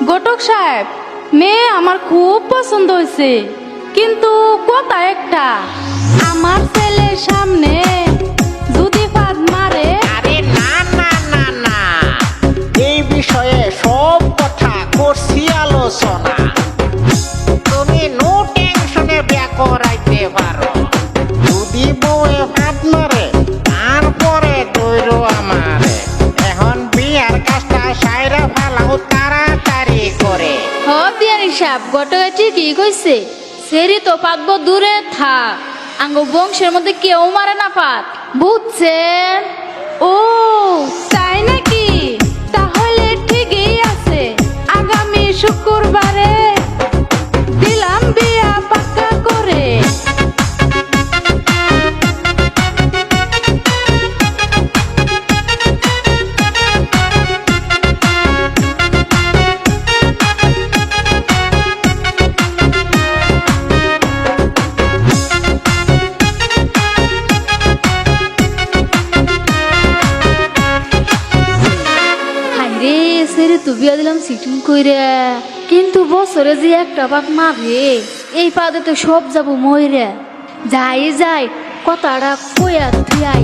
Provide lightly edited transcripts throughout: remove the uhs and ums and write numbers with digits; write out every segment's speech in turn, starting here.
ঘটক সাহেব, মেয়ে আমার খুব পছন্দ হয়েছে, কিন্তু কথা একটা, আমার ছেলের সামনে যদি ফাঁদ মারে। আরে না না না না, এই বিষয়ে সব কথা করছি আলোচনা। তুমি নো টেনশনে বিয়া করাইতে পারো। যদি বউয়ে ফাঁদ মারে তারপরে দৈরো আমারে। এখন বিয়ার কাজটা সাইরা ফেলাও তাড়াতাড়ি করে। হ বিয়ারি সাহেব, ঘটক ঠিকই কইছে, সেরি তো পাতব দূরে থাক, আঙ্গ বংশের মধ্যে কেউ মারে না পাত, বুঝছেন? ও তাই নাকি? তাহলে ঠিকই আছে, আগামী শুক্রবারে দিলাম বিয়া পাক্কা করে। হাইরে সেরে তো বিয়া দিলাম সিটিং কইরে, কিন্তু বছরে যে একটা পাক মারে, এই পাদে তো সব যাব মইরে। যাই যাই কথাটা কইয়া থিয়াই।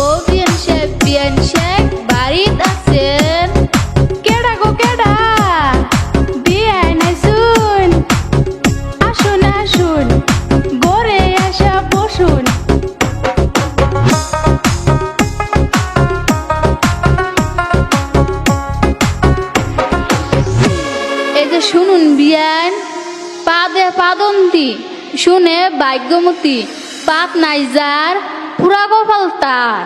ও বিয়ান শেখ বাড়িত আছেন? কেডা গো কেডা? বিয়ান আইসুন, আসুন আসুন, ঘরে আসা বসুন। এই যে শুনুন বিয়ান, পাদে পাদন্তি শুনে ভাগ্যমতী, পাত নাই যার পুরা কপাল তার,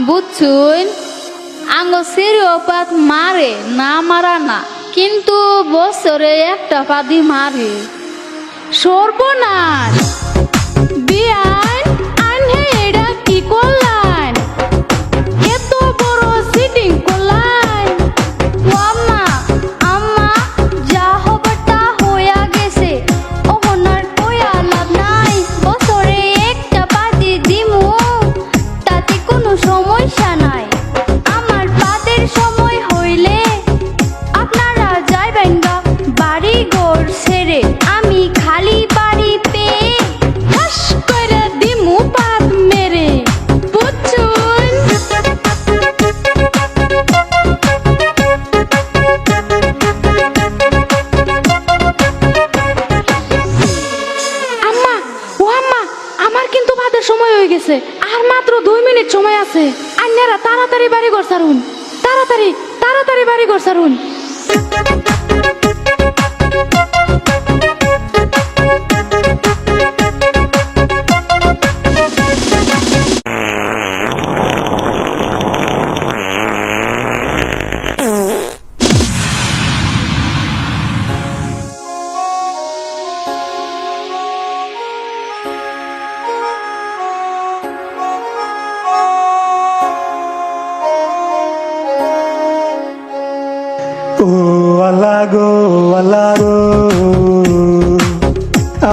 বুঝছুন? আঙ্গ সেরিও পাত মারে না মারা না, কিন্তু বছরে একটা পাদি মারে। সর্বনাশ! বিয়ান আনহে এটা কি করলেন? এত বড় সিটিং করলেন? ও আম্মা, আম্মা, যা হবার তা হইয়া গেছে, ওহনার কইয়া লাভ নাই, বছরে একটা পাতি দিমু, তাতে কোনো সমস্যা নাই। আমার পাতের সময় হইলে আপনারা যাইবেন গা বাড়ি ঘর ছেড়ে, আমি খালি বাড়ি পেয়ে ঠাস কইরা দিমু পাত মেরে, বুঝছুন? আম্মা, ও আম্মা, আমার কিন্তু ভাতের সময় হয়ে গেছে, আর মাত্র 2 মিনিট সময় আছে। আন্যারা তাড়াতাড়ি বাড়ি ঘর ছাড়ুন, তাড়াতাড়ি তাড়াতাড়ি বাড়ি ঘর ছাড়ুন। ও আল্লাহ গো, আল্লাহ গো,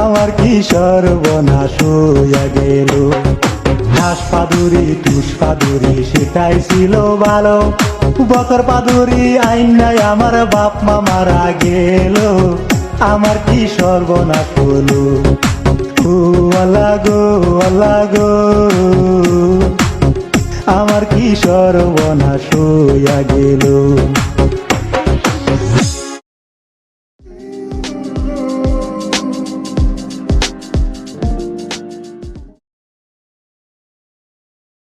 আমার কি সর্বনাশ হইয়া গেল। ঘাস পাদুরি তুষ পাদুরি সেটাই ছিল ভালো, বকর পাদুরি আইন নাই আমার বাপ মা মারা গেল, আমার কি সর্বনাশ হলো। ও আল্লাহ গো, আল্লাহ গো, আমার কি সর্বনাশ হইয়া গেল।